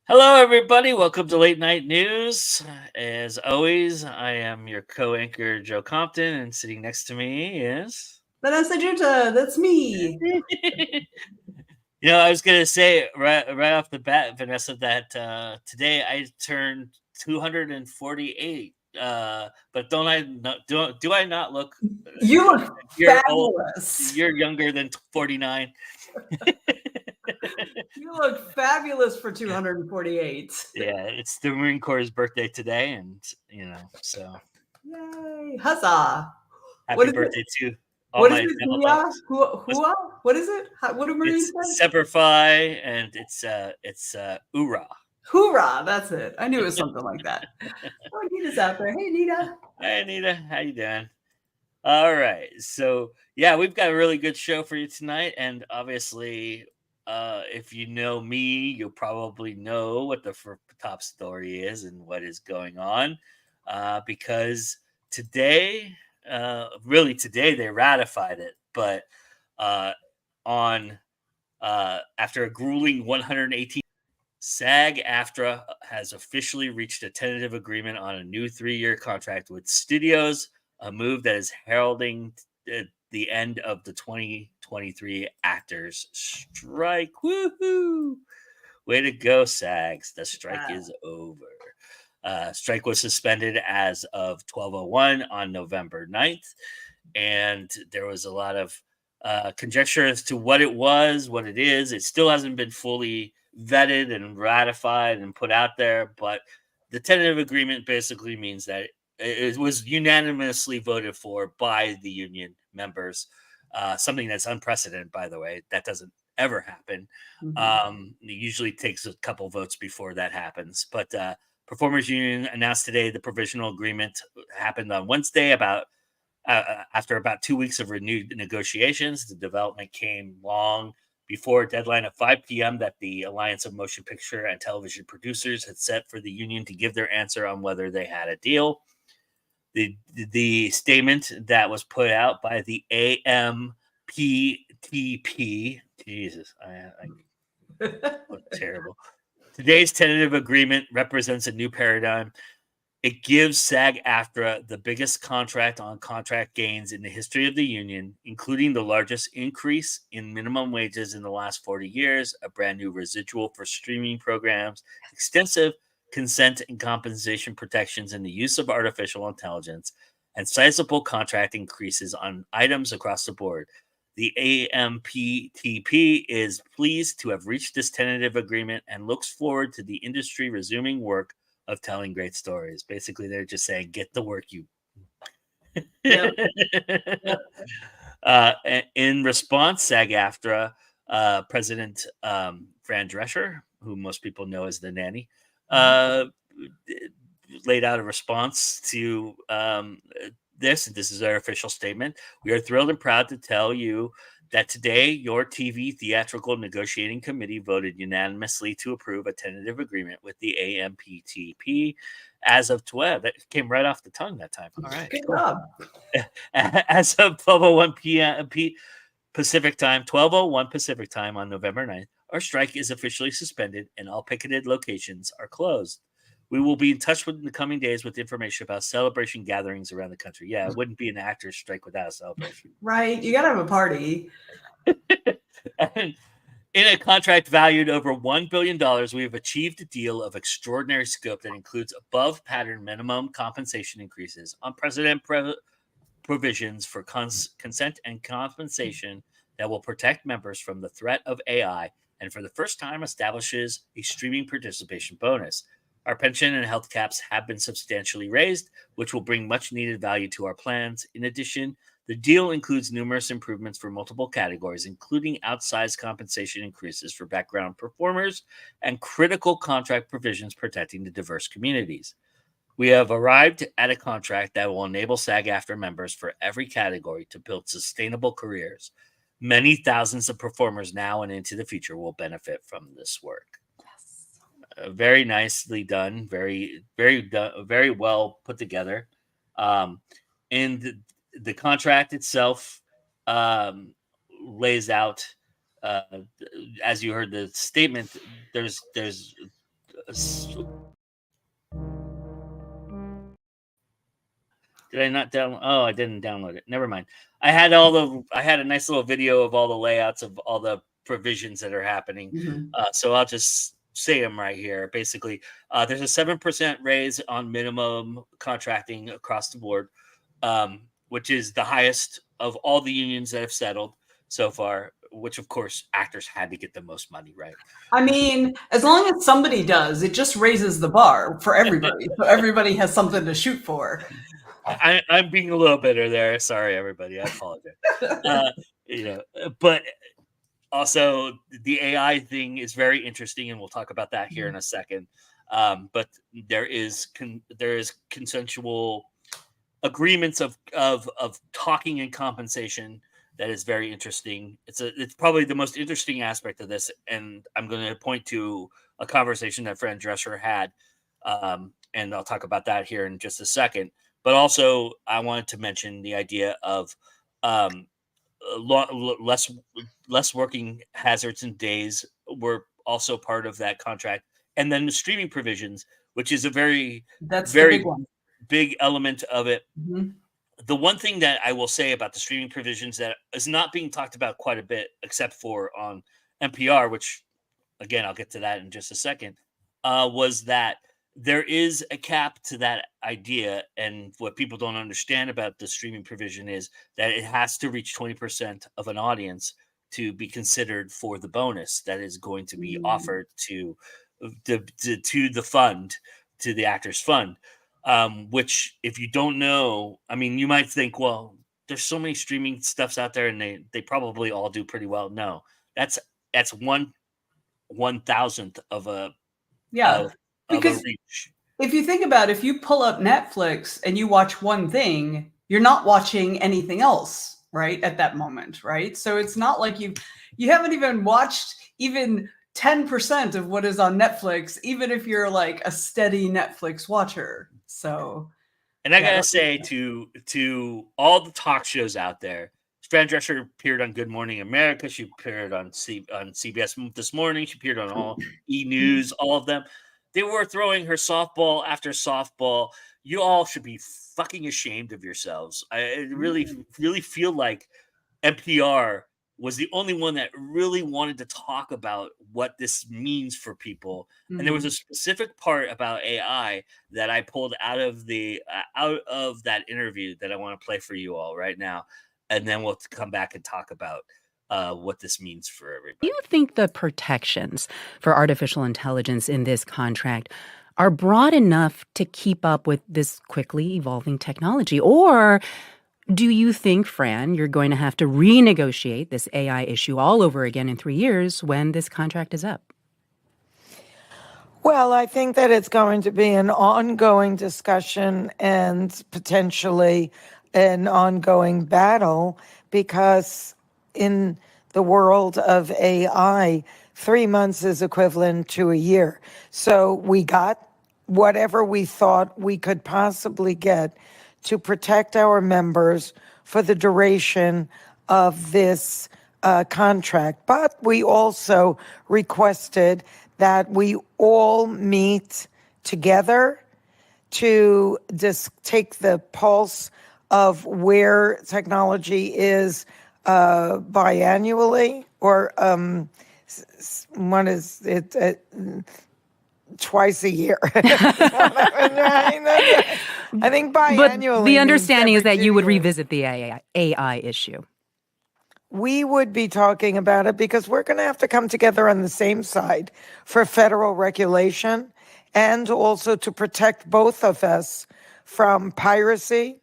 Hello, everybody. Welcome to Late Night News. As always, I am your co-anchor, Joe Compton, and sitting next to me is. Vanessa Juta, that's me. I was gonna say right off the bat, Vanessa, that today I turned 248. But don't I not do I not look? You look You're old. fabulous. You're younger than 49. You look fabulous for 248. Yeah, it's the Marine Corps' birthday today, and so Yay. Huzzah. What happy is it? birthday to all What is my it? fellow Hua? folks. Hua? What is it? What do Marines It's say? Semper Fi, and it's Oorah. Hoorah. That's it. I knew it was something like that. Oh, Nita's out there. Hey, Nita. Hey, Anita, how you doing? All right, so yeah, we've got a really good show for you tonight, and obviously, if you know me, you'll probably know what the top story is and what is going on, because today, really today, they ratified it, but uh, on after a grueling 118. SAG-AFTRA has officially reached a tentative agreement on a new 3-year contract with studios, a move that is heralding the end of the 2023 actors strike. Woohoo! Way to go, SAGs. The strike is over. Strike was suspended as of 12:01 on November 9th, and there was a lot of conjecture as to what it was, what it is. It still hasn't been fully vetted and ratified and put out there, but the tentative agreement basically means that it was unanimously voted for by the union members. Something that's unprecedented, by the way. That doesn't ever happen. It usually takes a couple votes before that happens. But Performers Union announced today the provisional agreement happened on Wednesday after about 2 weeks of renewed negotiations. The development came long before a deadline of 5 p.m. that the Alliance of Motion Picture and Television Producers had set for the union to give their answer on whether they had a deal. The statement that was put out by the AMPTP, Jesus, I look terrible. Today's tentative agreement represents a new paradigm. It gives SAG-AFTRA the biggest contract-on-contract gains in the history of the union, including the largest increase in minimum wages in the last 40 years, a brand new residual for streaming programs, extensive consent and compensation protections, and the use of artificial intelligence, and sizable contract increases on items across the board. The AMPTP is pleased to have reached this tentative agreement and looks forward to the industry resuming work of telling great stories. Basically, they're just saying, get the work you. Yep. In response, SAG-AFTRA President Fran Drescher, who most people know as the nanny, laid out a response to this. This is our official statement. We are thrilled and proud to tell you that today your TV Theatrical Negotiating Committee voted unanimously to approve a tentative agreement with the AMPTP as of 12. That came right off the tongue that time. All right. Good job. As of 12:01 p.m. Pacific time, 12:01 Pacific time on November 9th, our strike is officially suspended and all picketed locations are closed. We will be in touch in the coming days with information about celebration gatherings around the country. Yeah, it wouldn't be an actor's strike without a celebration. Right. You got to have a party. And in a contract valued over $1 billion, we have achieved a deal of extraordinary scope that includes above pattern minimum compensation increases, unprecedented provisions for consent and compensation that will protect members from the threat of AI, and for the first time establishes a streaming participation bonus. Our pension and health caps have been substantially raised, which will bring much needed value to our plans. In addition, the deal includes numerous improvements for multiple categories, including outsized compensation increases for background performers and critical contract provisions protecting the diverse communities. We have arrived at a contract that will enable SAG-AFTRA members for every category to build sustainable careers. Many thousands of performers now and into the future will benefit from this work. Very nicely done, very well put together. And the contract itself lays out, uh, as you heard the statement. There's Did I not download? Oh, I didn't download it. Never mind. I had a nice little video of all the layouts of all the provisions that are happening. So I'll just say them right here. Basically, there's a 7% raise on minimum contracting across the board, which is the highest of all the unions that have settled so far. Which, of course, actors had to get the most money, right? I mean, as long as somebody does, it just raises the bar for everybody. So everybody has something to shoot for. I'm being a little bitter there. Sorry, everybody. I apologize. But also the AI thing is very interesting, and we'll talk about that here in a second. But there is consensual agreements of talking and compensation that is very interesting. It's probably the most interesting aspect of this, and I'm going to point to a conversation that Fran Drescher had, and I'll talk about that here in just a second. But also, I wanted to mention the idea of less working hazards and days were also part of that contract, and then the streaming provisions, which is a very That's the very big one. big element of it. The one thing that I will say about the streaming provisions that is not being talked about quite a bit, except for on NPR, which again I'll get to that in just a second, was that there is a cap to that idea. And what people don't understand about the streaming provision is that it has to reach 20% of an audience to be considered for the bonus that is going to be offered to the fund, to the actors fund. Which, if you don't know, I mean, you might think, well, there's so many streaming stuffs out there and they probably all do pretty well. No, that's 1/1000th of a because reach. If you think about it, if you pull up Netflix and you watch one thing, you're not watching anything else, right? At that moment, right? So it's not like you haven't even watched even 10% of what is on Netflix, even if you're like a steady Netflix watcher. So, and I gotta say to all the talk shows out there, Fran Drescher appeared on Good Morning America. She appeared on CBS This Morning. She appeared on all E! News, all of them. They were throwing her softball after softball. You all should be fucking ashamed of yourselves. I really feel like NPR was the only one that really wanted to talk about what this means for people. And there was a specific part about AI that I pulled out of that interview that I want to play for you all right now, and then we'll come back and talk about what this means for everybody. Do you think the protections for artificial intelligence in this contract are broad enough to keep up with this quickly evolving technology? Or do you think, Fran, you're going to have to renegotiate this AI issue all over again in 3 years when this contract is up? Well, I think that it's going to be an ongoing discussion and potentially an ongoing battle, because in the world of AI, 3 months is equivalent to a year. So we got whatever we thought we could possibly get to protect our members for the duration of this contract. But we also requested that we all meet together to just take the pulse of where technology is biannually, or one is it twice a year. I think biannually. But the understanding is that you would years. revisit the AI issue. We would be talking about it because we're going to have to come together on the same side for federal regulation, and also to protect both of us from piracy.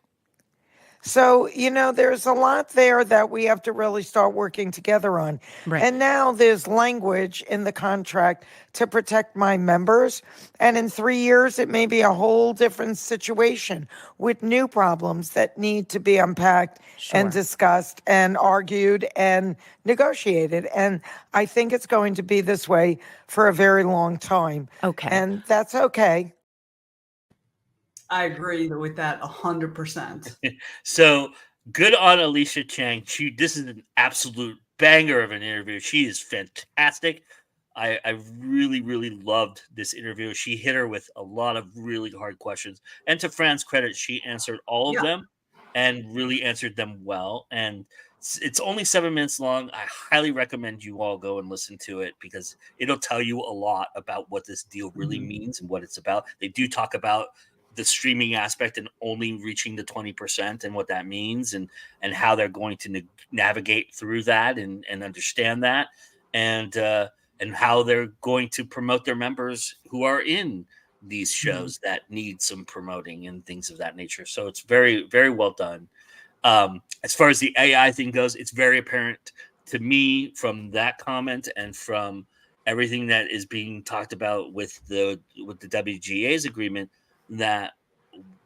So, there's a lot there that we have to really start working together on. Right. And now there's language in the contract to protect my members. And in 3 years, it may be a whole different situation with new problems that need to be unpacked and discussed and argued and negotiated. And I think it's going to be this way for a very long time. Okay. And that's okay. I agree with that 100%. So good on Alicia Chang. This is an absolute banger of an interview. She is fantastic. I really, really loved this interview. She hit her with a lot of really hard questions. And to Fran's credit, she answered all of Yeah. them and really answered them well. And it's only 7 minutes long. I highly recommend you all go and listen to it because it'll tell you a lot about what this deal really Mhm. means and what it's about. They do talk about the streaming aspect and only reaching the 20% and what that means and how they're going to navigate through that and understand that. And how they're going to promote their members who are in these Mhm. shows that need some promoting and things of that nature. So it's very, very well done. As far as the AI thing goes, it's very apparent to me from that comment and from everything that is being talked about with the WGA's agreement that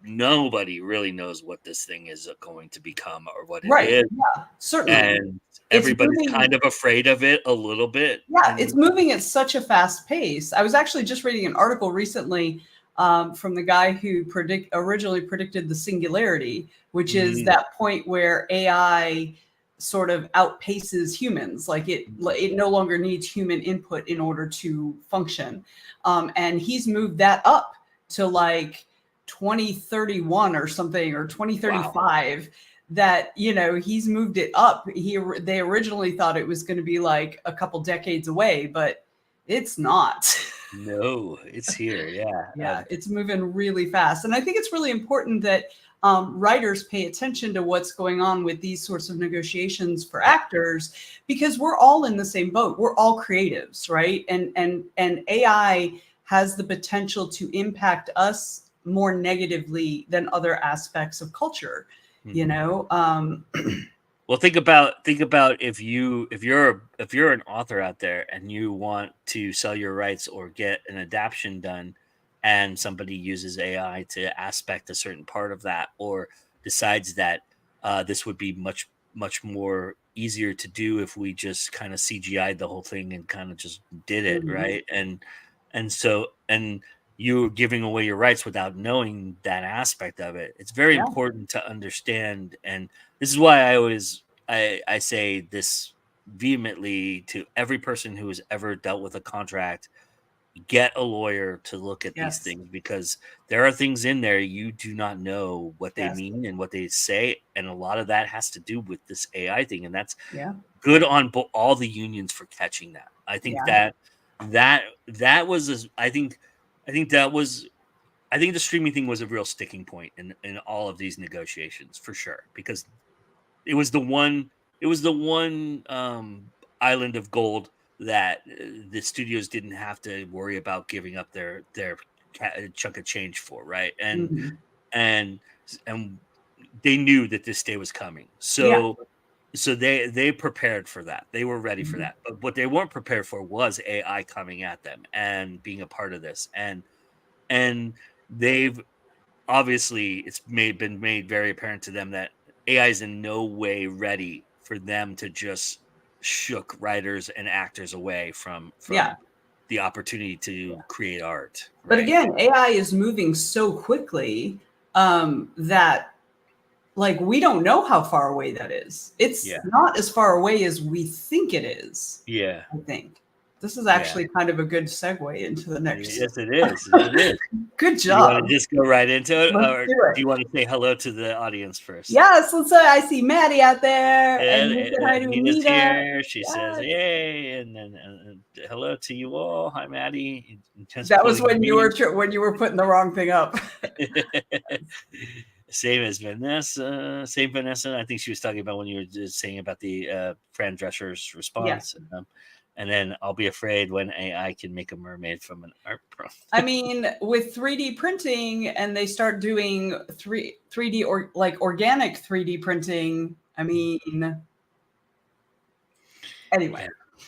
nobody really knows what this thing is going to become or what it Right. is, Yeah, certainly. and It's everybody's moving. kind of afraid of it a little bit. Yeah, it's And moving at such a fast pace. I was actually just reading an article recently from the guy who originally predicted the singularity, which is Mhm, that point where AI sort of outpaces humans. Like mhm. it no longer needs human input in order to function. And he's moved that up to like 2031 or something, or Wow. 2035, that he's moved it up. They originally thought it was going to be like a couple decades away, but it's not. No, it's here. Yeah. Yeah, it's moving really fast. And I think it's really important that writers pay attention to what's going on with these sorts of negotiations for actors, because we're all in the same boat. We're all creatives, right? And AI has the potential to impact us more negatively than other aspects of culture. You Mhm. know, Well, think about if you're an author out there and you want to sell your rights or get an adaptation done, and somebody uses AI to aspect a certain part of that, or decides that this would be much more easier to do if we just kind of CGI'd the whole thing and kind of just did it mhm. right, and you're giving away your rights without knowing that aspect of it. It's very Yeah, important to understand, and this is why I say this vehemently to every person who has ever dealt with a contract: get a lawyer to look at these yes, things, because there are things in there you do not know what they yes, mean and what they say, and a lot of that has to do with this AI thing, and that's yeah, good on all the unions for catching that. I think yeah, that was I think that was I think the streaming thing was a real sticking point in all of these negotiations for sure, because it was the one it was the one island of gold that the studios didn't have to worry about giving up their chunk of change for, right? mhm, And and they knew that this day was coming, yeah, so they prepared for that. They were ready for mhm, that. But what they weren't prepared for was AI coming at them and being a part of this. And they've obviously been made very apparent to them that AI is in no way ready for them to just shook writers and actors away yeah. from the opportunity to create art, But right? again, AI is moving so quickly that like we don't know how far away that is. It's Yeah. not as far away as we think it is. Yeah. I think this is Yeah. actually kind of a good segue into the next. Yes, it is. Yes, it is. Good You want to job. just go right into it, Let's or do do it. you want to say hello to the audience first? Yes, let's say I see Maddie out there, Yeah, and you say hi to Anita's Anita. here. She says, Yes. "Yay!" And then hello to you all. Hi, Maddie. Just That was pulling when you me. were when you were putting the wrong thing up. Same as Vanessa. Same Vanessa. I think she was talking about when you were just saying about the Fran Drescher's Yeah. response. And then I'll be afraid when AI can make a mermaid from an art prompt. I mean, with 3D printing, and they start doing 3D or like organic 3D printing. I mean, anyway, Yeah.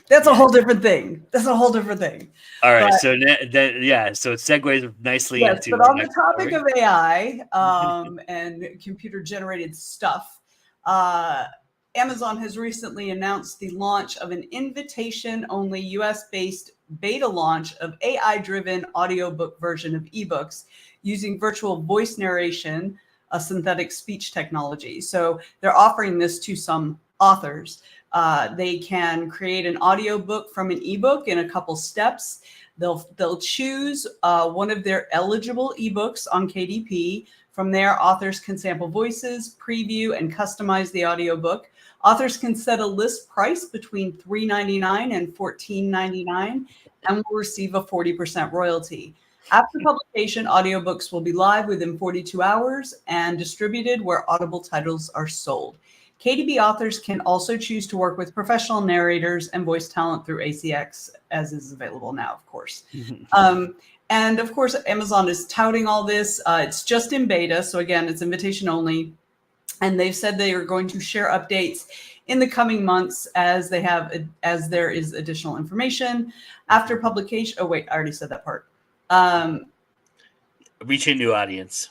that's a Yeah. whole different thing. That's a whole different thing. All But right. So then, yeah. So it segues nicely yes, into but our on the next topic story. of AI and computer generated stuff, uh, Amazon has recently announced the launch of an invitation only US based beta launch of AI driven audiobook version of ebooks using virtual voice narration, a synthetic speech technology. So they're offering this to some authors. They can create an audiobook from an ebook in a couple steps. They'll choose one of their eligible ebooks on KDP. From there, authors can sample voices, preview, and customize the audiobook. Authors can set a list price between $3.99 and $14.99 and will receive a 40% royalty. After publication, audiobooks will be live within 42 hours and distributed where Audible titles are sold. KDP authors can also choose to work with professional narrators and voice talent through ACX, as is available now, of course. And of course, Amazon is touting all this. It's just in beta. So again, it's invitation only. And they've said they are going to share updates in the coming months as there is additional information. After publication, oh wait, I already said that part. Reach a new audience.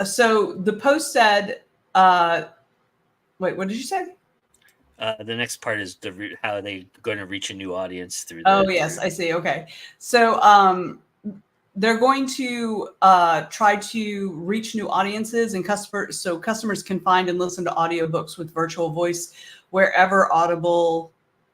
So the post said, wait, what did you say? The next part is how they going to reach a new audience through. Yes, I see. Okay, so they're going to try to reach new audiences and customers, so customers can find and listen to audiobooks with virtual voice wherever Audible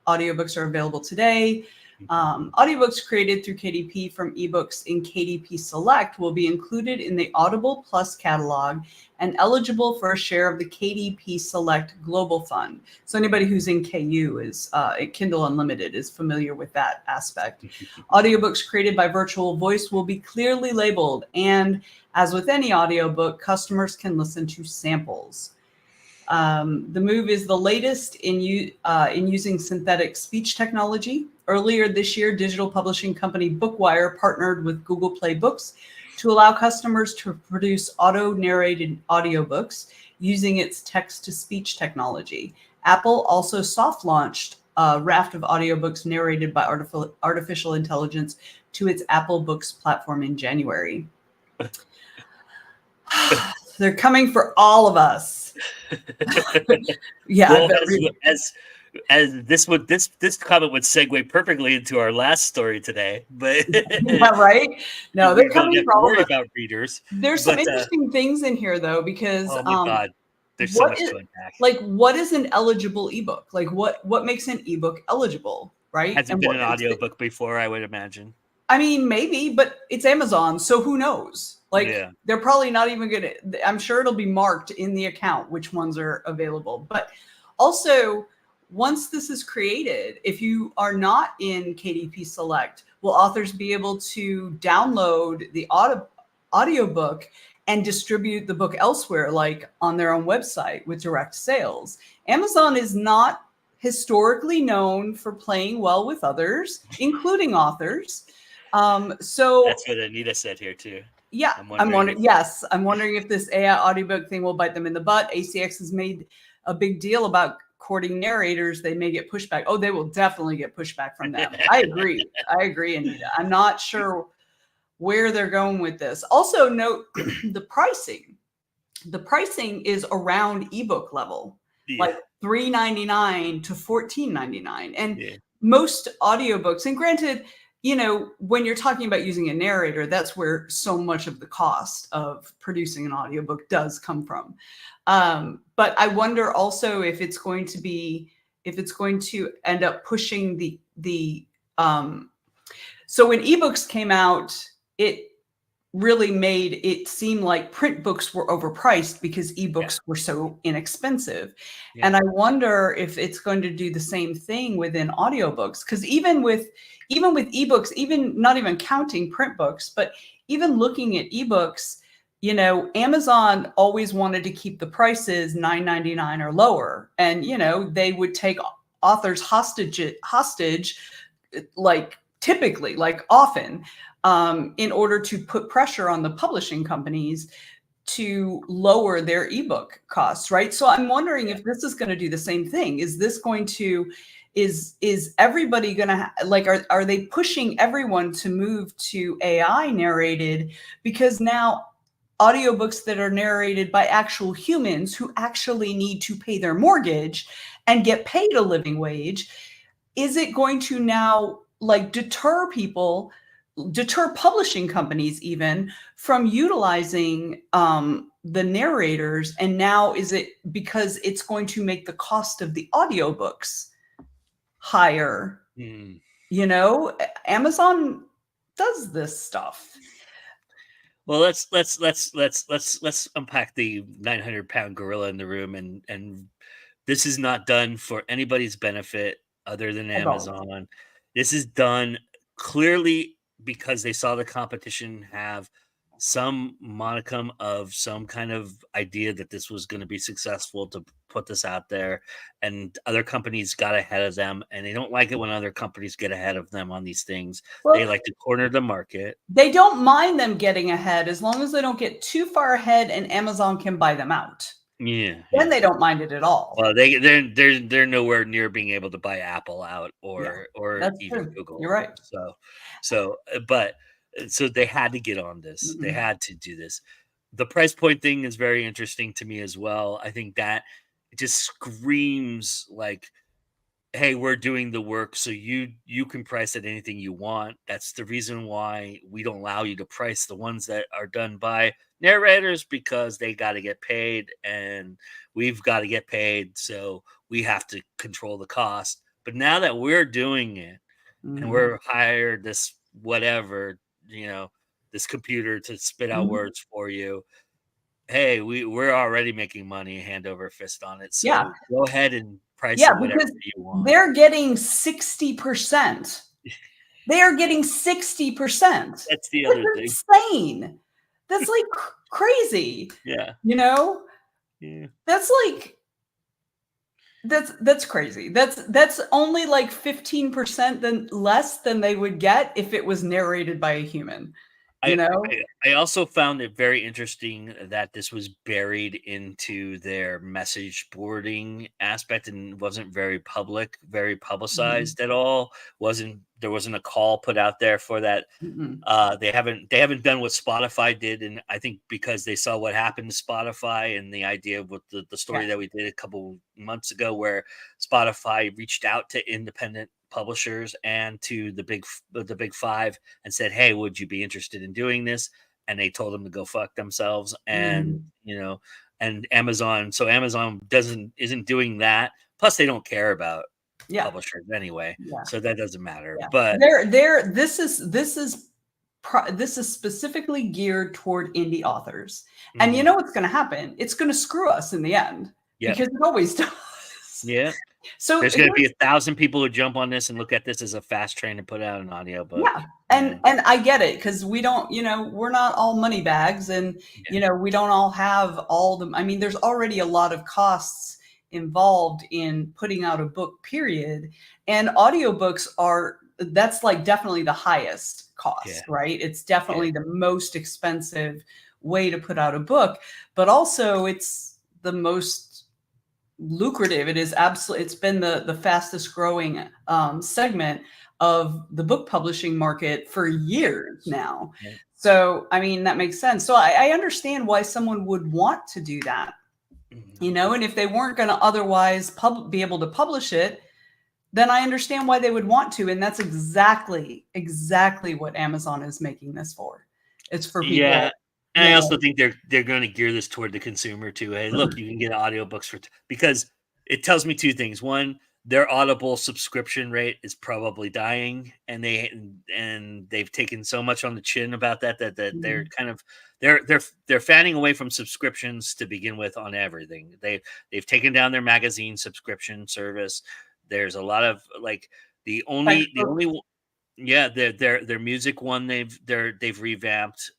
audiobooks are available today. Audiobooks created through KDP from ebooks in KDP Select will be included in the Audible Plus catalog and eligible for a share of the KDP Select Global Fund. So anybody who's in KU is Kindle Unlimited is familiar with that aspect. Audiobooks created by virtual voice will be clearly labeled, and as with any audiobook, customers can listen to samples. The move is the latest in using synthetic speech technology. Earlier this year, digital publishing company Bookwire partnered with Google Play Books to allow customers to produce auto-narrated audiobooks using its text-to-speech technology. Apple also soft-launched a raft of audiobooks narrated by artificial intelligence to its Apple Books platform in January. They're coming for all of us. Yeah. Well, as this comment would segue perfectly into our last story today, but yeah, right? No, they're coming for all of us. About readers. There's some interesting things in here though, because oh my God, there's so much to unpack. Like, what is an eligible ebook? Like, what makes an ebook eligible, right? Has it been an audiobook before? I would imagine. I mean, maybe, but it's Amazon, so who knows? Like, they're probably not even gonna. I'm sure it'll be marked in the account which ones are available. But also, once this is created, if you are not in KDP Select, will authors be able to download the audiobook and distribute the book elsewhere, like on their own website with direct sales? Amazon is not historically known for playing well with others, including authors. So that's what Anita said here too. Yeah, I'm wondering if this AI audiobook thing will bite them in the butt. ACX has made a big deal about courting narrators. They may get pushback. Oh, they will definitely get pushback from them. I agree, Anita. I'm not sure where they're going with this. Also note the pricing. The pricing is around ebook level, like $3.99 to $14.99. And most audiobooks, and granted, you know, when you're talking about using a narrator, that's where so much of the cost of producing an audiobook does come from. But I wonder also if it's going to end up pushing so when ebooks came out, it really made it seem like print books were overpriced because ebooks were so inexpensive. And I wonder if it's going to do the same thing within audiobooks, because even with ebooks, even not even counting print books, but even looking at ebooks, you know, Amazon always wanted to keep the prices $9.99 or lower. And, you know, they would take authors hostage, like typically, like often, in order to put pressure on the publishing companies to lower their ebook costs, right? So I'm wondering if this is going to do the same thing. Is this going to, is everybody going to, like, are they pushing everyone to move to AI narrated? Because now audiobooks that are narrated by actual humans who actually need to pay their mortgage and get paid a living wage, is it going to now like deter publishing companies even from utilizing the narrators, and now is it because it's going to make the cost of the audiobooks higher? Mm. You know, Amazon does this stuff. Well, let's unpack the 900-pound gorilla in the room, and this is not done for anybody's benefit other than At all. Amazon. This is done clearly because they saw the competition have some modicum of some kind of idea that this was going to be successful to put this out there, and other companies got ahead of them, and they don't like it when other companies get ahead of them on these things. They Well, like to corner the market. they don't mind them getting ahead as long as they don't get too far ahead and Amazon can buy them out. Yeah, Then yeah. they don't mind it at all. Well, they're nowhere near being able to buy Apple out or That's even true. Google. You're right. So they had to get on this. They Mm-mm. had to do this. The price point thing is very interesting to me as well. I think that it just screams like, hey, we're doing the work, so you can price at anything you want. That's the reason why we don't allow you to price the ones that are done by narrators, because they got to get paid and we've got to get paid, so we have to control the cost. But now that we're doing it and Mhm. we're hired this whatever, this computer to spit out Mhm. words for you, hey, we're already making money hand over fist on it. Yeah. So go ahead and price Yeah, it whatever because you want. they're getting 60%. They are getting 60%. That's the That's other thing. insane. That's like crazy. Yeah. You know? Yeah. That's like that's crazy. That's only like 15% less than they would get if it was narrated by a human. You know? I also found it very interesting that this was buried into their message boarding aspect and wasn't very very publicized at all. There wasn't a call put out there for that. Mm-mm. They haven't done what Spotify did, and I think because they saw what happened to Spotify and the idea of what the story that we did a couple months ago, where Spotify reached out to independent publishers and to the big five and said, hey, would you be interested in doing this? And they told them to go fuck themselves. And and Amazon isn't doing that. Plus they don't care about publishers anyway, so that doesn't matter. But this is specifically geared toward indie authors. And you know what's going to happen? It's going to screw us in the end, because it always does. Yeah. So there's going to be 1,000 people who jump on this and look at this as a fast train to put out an audiobook. Yeah. And I get it, because we don't, we're not all money bags, and we don't all have all the, I mean, there's already a lot of costs involved in putting out a book, period. And audiobooks that's like definitely the highest cost, right? It's definitely the most expensive way to put out a book, but also it's the most lucrative. It's been the fastest growing segment of the book publishing market for years now. So, I mean, that makes sense. So I understand why someone would want to do that, and if they weren't going to otherwise be able to publish it, then I understand why they would want to. And that's exactly what Amazon is making this for. It's for people. Yeah. And I also think they're going to gear this toward the consumer too. Hey, look, you can get audiobooks because it tells me two things. One, their Audible subscription rate is probably dying, and they've taken so much on the chin about that they're kind of they're fanning away from subscriptions to begin with on everything. They've taken down their magazine subscription service. There's a lot of like the only their music one they've revamped.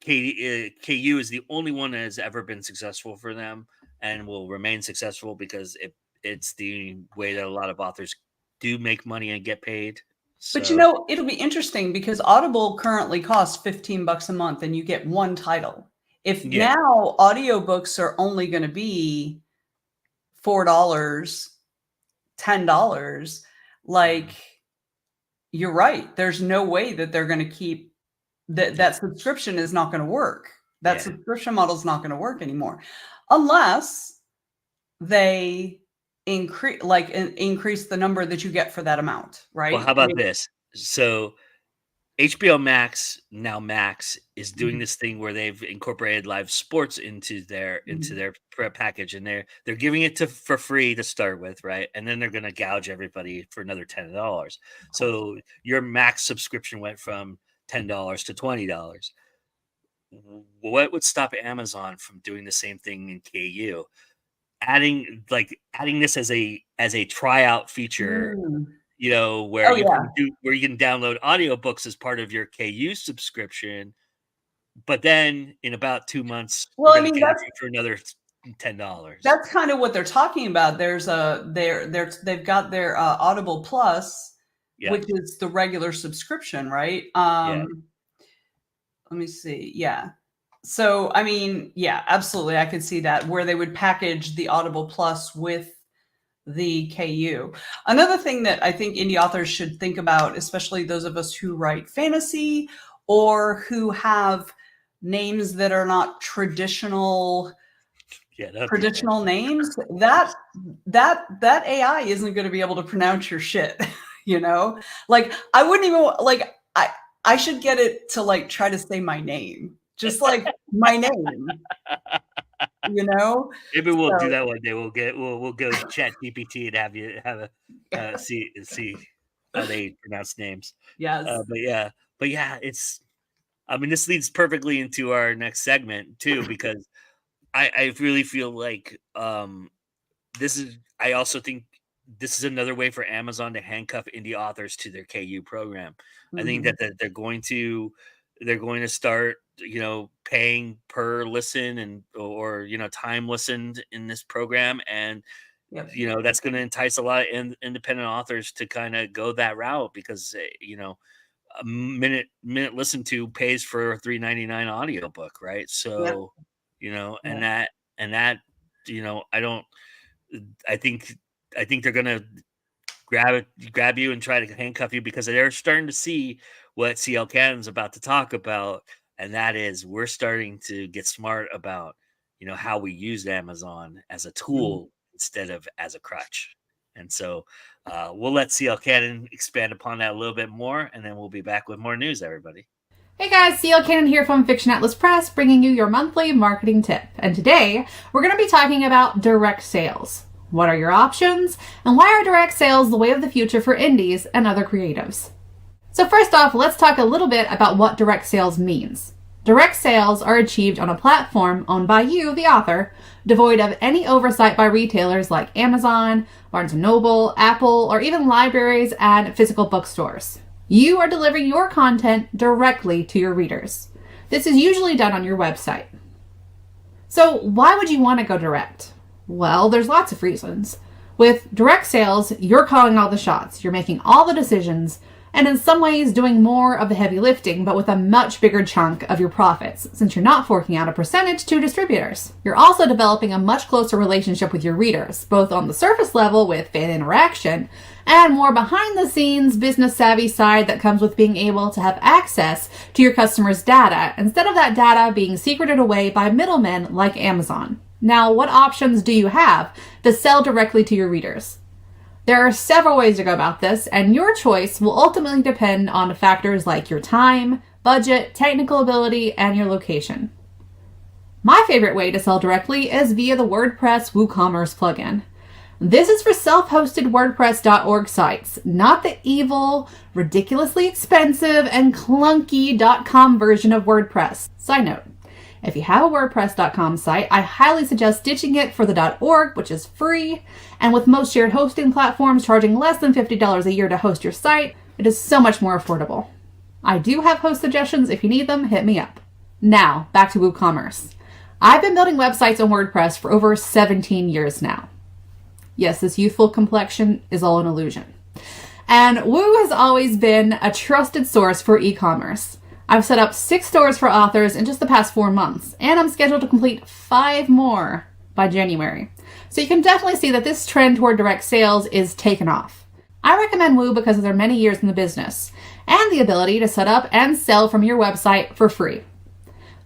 KU is the only one that has ever been successful for them and will remain successful because it's the way that a lot of authors do make money and get paid. But it'll be interesting because Audible currently costs $15 a month and you get one title. If now audiobooks are only going to be $4, $10, like, you're right. There's no way that they're going to keep that subscription is not going to work. That subscription model is not going to work anymore unless they increase the number that you get for that amount, right? Well, how about this? So HBO Max, now Max, is doing this thing where they've incorporated live sports into their package, and they're giving it for free to start with, right? And then they're going to gouge everybody for another $10. So your Max subscription went from $10 to $20. What would stop Amazon from doing the same thing in KU? Adding this as a tryout feature, Mm. where Oh, you yeah. can download audiobooks as part of your KU subscription, but then in about 2 months, Well, we're I gonna mean, gouge you for another $10. that's kind of what they're talking about. They've got their Audible Plus, Yeah, which is the regular subscription, right? yeah, Let me see. Yeah. So, I mean, yeah, absolutely. I could see that where they would package the Audible Plus with the KU. Another thing that I think indie authors should think about, especially those of us who write fantasy or who have names that are not traditional yeah, that'd be traditional fantastic. names, that AI isn't going to be able to pronounce your shit, you know? Like I wouldn't even like I should get it to like try to say my name. Just like my name, you know? Maybe we'll do So, that one day. We'll go chat GPT and have you have a see how they pronounce names. yes. But yeah, I mean, this leads perfectly into our next segment too, because I really feel like I also think this is another way for Amazon to handcuff indie authors to their KU program. I think Mhm. that they're going to start, paying per listen and or time listened in this program, and Yep. that's going to entice a lot of independent authors to kind of go that route, because a minute listened to pays for a $3.99 audiobook, right? Yep. So, Yep. and that, I don't I think they're gonna grab you and try to handcuff you, because they're starting to see what CL Cannon's about to talk about, and that is we're starting to get smart about how we use Amazon as a Mhm. tool instead of as a crutch. And so we'll let CL Cannon expand upon that a little bit more, and then we'll be back with more news, everybody. Hey guys, CL Cannon here from Fiction Atlas Press, bringing you your monthly marketing tip. And today, we're going to be talking about direct sales. What are your options? And why are direct sales the way of the future for indies and other creatives? So first off, let's talk a little bit about what direct sales means. Direct sales are achieved on a platform owned by you, the author, devoid of any oversight by retailers like Amazon, Barnes & Noble, Apple, or even libraries and physical bookstores. You are delivering your content directly to your readers. This is usually done on your website. So why would you want to go direct? Well, there's lots of reasons. With direct sales, you're calling all the shots, you're making all the decisions, and in some ways doing more of the heavy lifting, but with a much bigger chunk of your profits, since you're not forking out a percentage to distributors. You're also developing a much closer relationship with your readers, both on the surface level with fan interaction, and more behind the scenes business savvy side that comes with being able to have access to your customers' data, instead of that data being secreted away by middlemen like Amazon. Now, what options do you have to sell directly to your readers? There are several ways to go about this, and your choice will ultimately depend on factors like your time, budget, technical ability, and your location. My favorite way to sell directly is via the WordPress WooCommerce plugin. This is for self-hosted WordPress.org sites, not the evil, ridiculously expensive, and clunky .com version of WordPress. Side note, if you have a WordPress.com site, I highly suggest ditching it for the .org, which is free, and with most shared hosting platforms charging less than $50 a year to host your site, it is so much more affordable. I do have host suggestions. If you need them, hit me up. Now, back to WooCommerce. I've been building websites on WordPress for over 17 years now. Yes, this youthful complexion is all an illusion. And Woo has always been a trusted source for e-commerce. I've set up 6 stores for authors in just the past 4 months, and I'm scheduled to complete 5 more by January. So you can definitely see that this trend toward direct sales is taken off. I recommend Woo because of their many years in the business, and the ability to set up and sell from your website for free.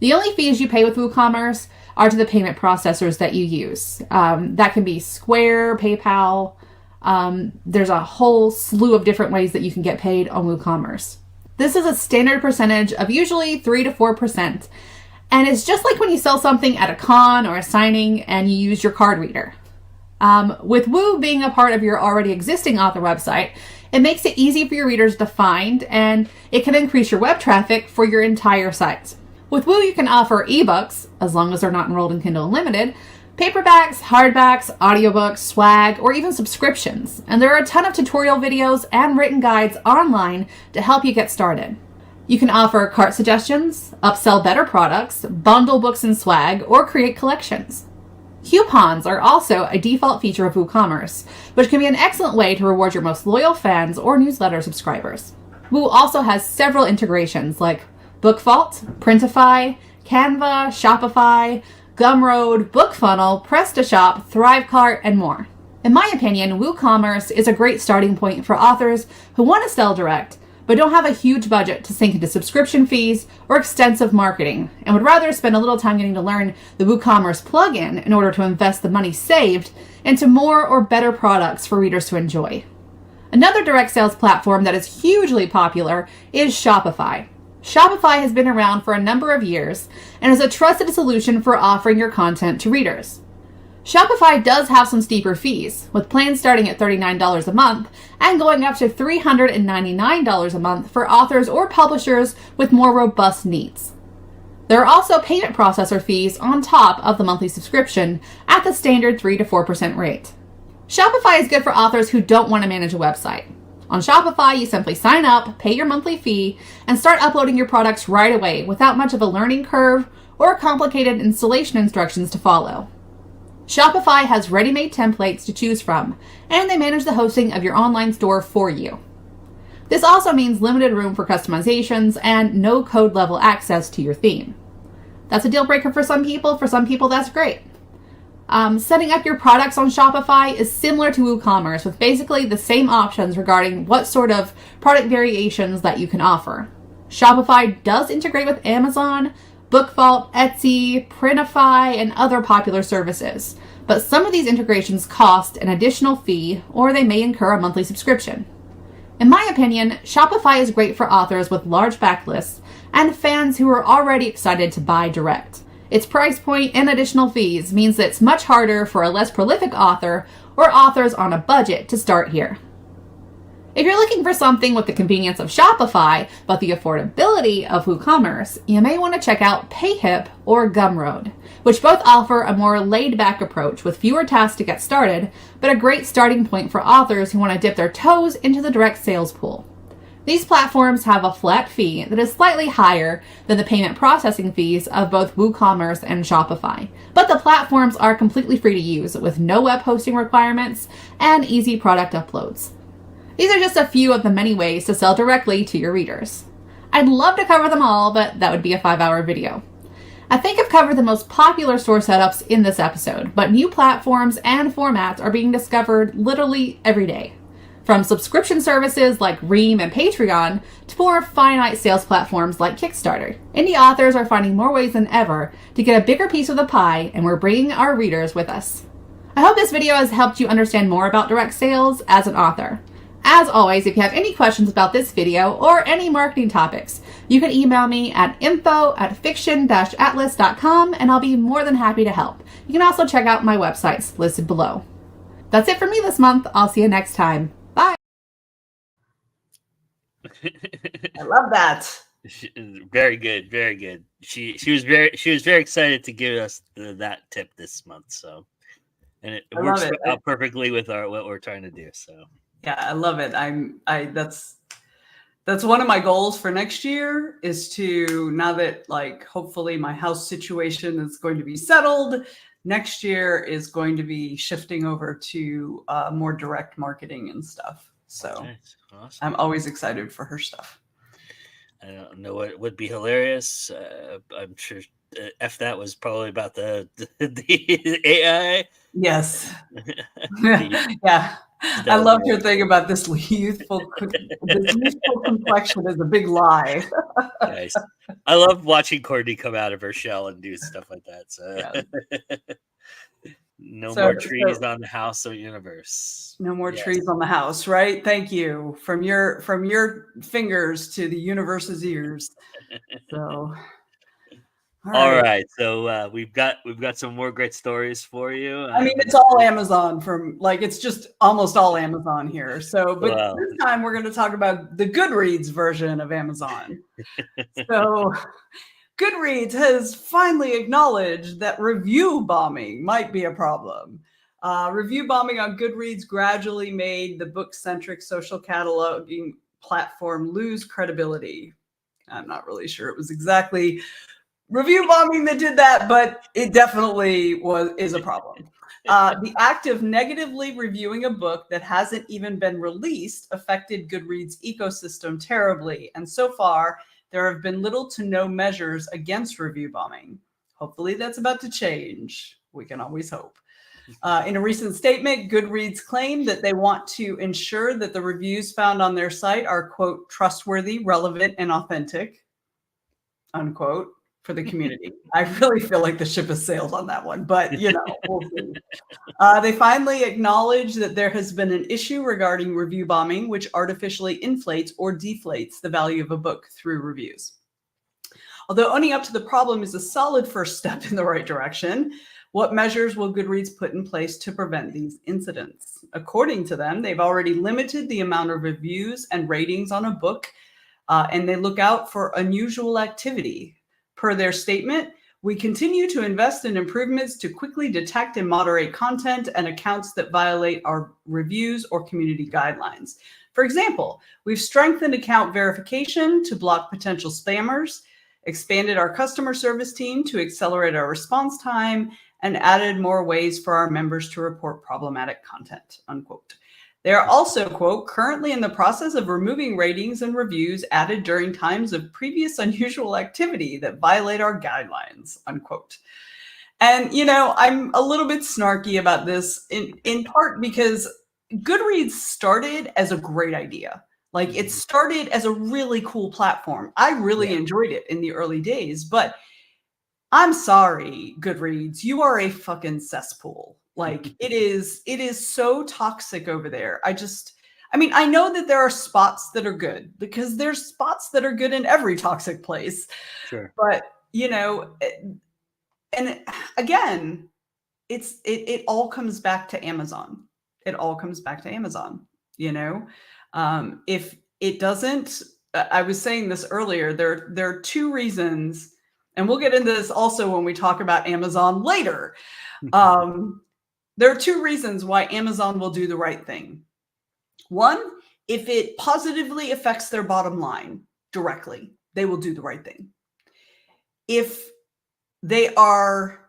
The only fees you pay with WooCommerce are to the payment processors that you use. That can be Square, PayPal. There's a whole slew of different ways that you can get paid on WooCommerce. This is a standard percentage of usually 3 to 4%. And it's just like when you sell something at a con or a signing and you use your card reader. With Woo being a part of your already existing author website, it makes it easy for your readers to find, and it can increase your web traffic for your entire site. With Woo, you can offer ebooks, as long as they're not enrolled in Kindle Unlimited, paperbacks, hardbacks, audiobooks, swag, or even subscriptions. And there are a ton of tutorial videos and written guides online to help you get started. You can offer cart suggestions, upsell better products, bundle books and swag, or create collections. Coupons are also a default feature of WooCommerce, which can be an excellent way to reward your most loyal fans or newsletter subscribers. Woo also has several integrations like BookVault, Printify, Canva, Shopify, Gumroad, BookFunnel, PrestaShop, ThriveCart, and more. In my opinion, WooCommerce is a great starting point for authors who want to sell direct, but don't have a huge budget to sink into subscription fees or extensive marketing, and would rather spend a little time getting to learn the WooCommerce plugin in order to invest the money saved into more or better products for readers to enjoy. Another direct sales platform that is hugely popular is Shopify. Shopify has been around for a number of years and is a trusted solution for offering your content to readers. Shopify does have some steeper fees, with plans starting at $39 a month and going up to $399 a month for authors or publishers with more robust needs. There are also payment processor fees on top of the monthly subscription at the standard 3 to 4% rate. Shopify is good for authors who don't want to manage a website. On Shopify, you simply sign up, pay your monthly fee, and start uploading your products right away without much of a learning curve or complicated installation instructions to follow. Shopify has ready-made templates to choose from, and they manage the hosting of your online store for you. This also means limited room for customizations and no code level access to your theme. That's a deal breaker for some people that's great. Setting up your products on Shopify is similar to WooCommerce, with basically the same options regarding what sort of product variations that you can offer. Shopify does integrate with Amazon, BookVault, Etsy, Printify, and other popular services, but some of these integrations cost an additional fee, or they may incur a monthly subscription. In my opinion, Shopify is great for authors with large backlists and fans who are already excited to buy direct. Its price point and additional fees means that it's much harder for a less prolific author or authors on a budget to start here. If you're looking for something with the convenience of Shopify, but the affordability of WooCommerce, you may want to check out PayHip or Gumroad, which both offer a more laid-back approach with fewer tasks to get started, but a great starting point for authors who want to dip their toes into the direct sales pool. These platforms have a flat fee that is slightly higher than the payment processing fees of both WooCommerce and Shopify, but the platforms are completely free to use with no web hosting requirements and easy product uploads. These are just a few of the many ways to sell directly to your readers. I'd love to cover them all, but that would be a 5-hour video. I think I've covered the most popular store setups in this episode, but new platforms and formats are being discovered literally every day. From subscription services like Ream and Patreon to more finite sales platforms like Kickstarter. Indie authors are finding more ways than ever to get a bigger piece of the pie, and we're bringing our readers with us. I hope this video has helped you understand more about direct sales as an author. As always, if you have any questions about this video or any marketing topics, you can email me at info@fiction-atlas.com and I'll be more than happy to help. You can also check out my websites listed below. That's it for me this month. I'll see you next time. Bye. I love that. Very good, very good. She was very excited to give us that tip this month. So, and it works out perfectly with what we're trying to do. So. Yeah, I love it. That's one of my goals for next year is to, now that hopefully my house situation is going to be settled, next year is going to be shifting over to more direct marketing and stuff. So nice. Awesome. I'm always excited for her stuff. I don't know what would be hilarious. I'm sure that was probably about the AI. Yes. Yeah. I loved your thing about this youthful complexion is a big lie. Nice. I love watching Courtney come out of her shell and do stuff like that. So. Yeah. No So, more trees on the house or universe. no more Yes. trees on the house, right? Thank you. From your fingers to the universe's ears. So, All right. So we've got some more great stories for you. I mean, it's all Amazon it's just almost all Amazon here. So, but Well, this time we're going to talk about the Goodreads version of Amazon. So, Goodreads has finally acknowledged that review bombing might be a problem. Review bombing on Goodreads gradually made the book-centric social cataloging platform lose credibility. I'm not really sure it was exactly review bombing that did that, but it definitely is a problem. The act of negatively reviewing a book that hasn't even been released affected Goodreads' ecosystem terribly, and so far, there have been little to no measures against review bombing. Hopefully that's about to change. We can always hope. In a recent statement, Goodreads claimed that they want to ensure that the reviews found on their site are, quote, trustworthy, relevant, and authentic, unquote, for the community. I really feel like the ship has sailed on that one, but we'll see. They finally acknowledge that there has been an issue regarding review bombing, which artificially inflates or deflates the value of a book through reviews. Although owning up to the problem is a solid first step in the right direction, what measures will Goodreads put in place to prevent these incidents? According to them, they've already limited the amount of reviews and ratings on a book, and they look out for unusual activity. Per their statement, we continue to invest in improvements to quickly detect and moderate content and accounts that violate our reviews or community guidelines. For example, we've strengthened account verification to block potential spammers, expanded our customer service team to accelerate our response time, and added more ways for our members to report problematic content, unquote. They are also, quote, currently in the process of removing ratings and reviews added during times of previous unusual activity that violate our guidelines, unquote. And, I'm a little bit snarky about this in part because Goodreads started as a great idea. Like, it started as a really cool platform. I really enjoyed it in the early days, but I'm sorry, Goodreads, you are a fucking cesspool. Like, it is so toxic over there. I know that there are spots that are good because there's spots that are good in every toxic place. Sure. But, and again, it all comes back to Amazon. It all comes back to Amazon, if it doesn't, I was saying this earlier, there are two reasons, and we'll get into this also when we talk about Amazon later. There are two reasons why Amazon will do the right thing. One, if it positively affects their bottom line directly, they will do the right thing. If they are